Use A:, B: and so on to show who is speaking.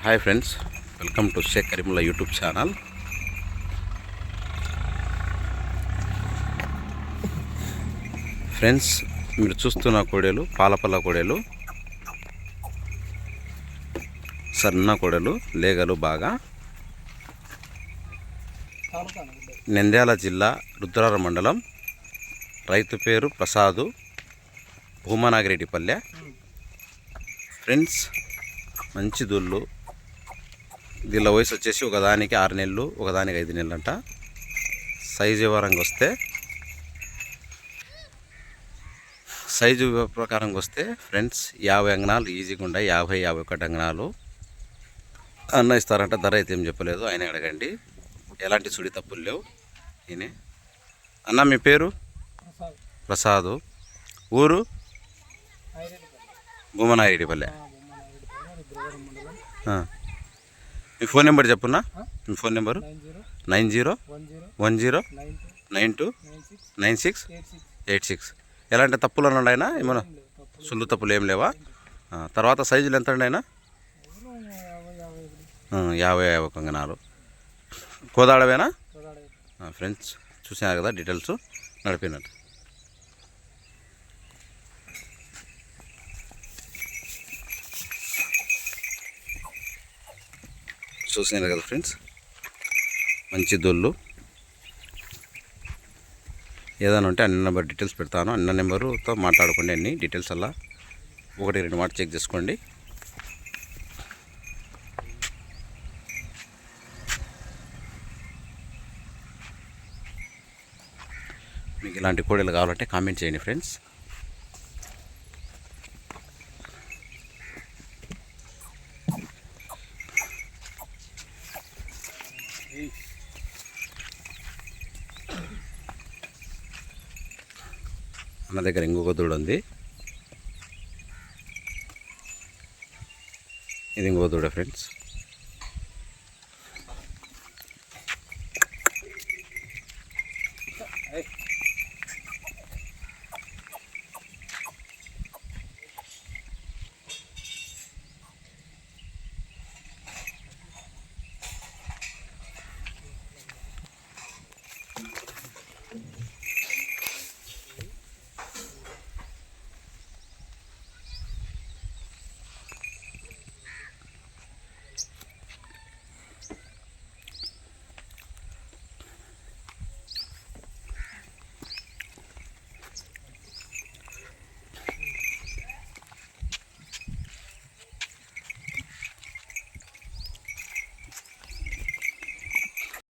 A: Hi friends, welcome to Shaik Karimulla YouTube channel. Friends, మీరు చూస్తున్న కోడెలు పాలపల్ల కోడెలు, సన్న కోడెలు, లేగలు బాగా. నంద్యాల జిల్లా రుద్రారం మండలం. రైతు పేరు ప్రసాదు, భూమనాగిరెడ్డిపల్లె. ఫ్రెండ్స్, మంచి దూళ్ళు. దీనిలో వయసు వచ్చేసి ఒకదానికి 6 నెలలు, ఒకదానికి 5 నెలలు అంట. సైజు వివరంగా వస్తే ఫ్రెండ్స్ 50 అంగనాలు ఈజీగా ఉన్నాయి. 50-51 అంగనాలు అన్న ఇస్తారంట. ధర అయితే ఏం చెప్పలేదు, ఆయన అడగండి. ఎలాంటి సుడి తప్పులు లేవు. ఈయనే అన్న. మీ పేరు? ప్రసాదు. ఊరు? భూమనాగిరెడ్డిపల్లె. మీ ఫోన్ నెంబర్ చెప్పున్నా. మీ ఫోన్ నెంబరు 9010929686. ఎలాంటి తప్పులు ఉన్నాయన్నా? ఏమన్నా సుల్లు తప్పులు ఏం లేవా? తర్వాత సైజులు ఎంత అండి అయినా? 50-51 అంగనాలు. కోదాడవేనా? ఫ్రెండ్స్, చూసినారు కదా డీటెయిల్స్, నడిపినట్టు. చూసినారు కదా ఫ్రెండ్స్, మంచి దొల్లు. ఏదైనా ఉంటే అన్ని నెంబర్ డీటెయిల్స్ పెడతాను. అన్న నెంబరుతో మాట్లాడుకోండి. అన్ని డీటెయిల్స్ అలా 1-2 మాట చెక్ చేసుకోండి. మీకు ఇలాంటి కోడలు కావాలంటే కామెంట్ చేయండి ఫ్రెండ్స్. అన్న దగ్గర ఇంకొక దూడ ఉంది. ఇది ఇంకొక దూడ ఫ్రెండ్స్.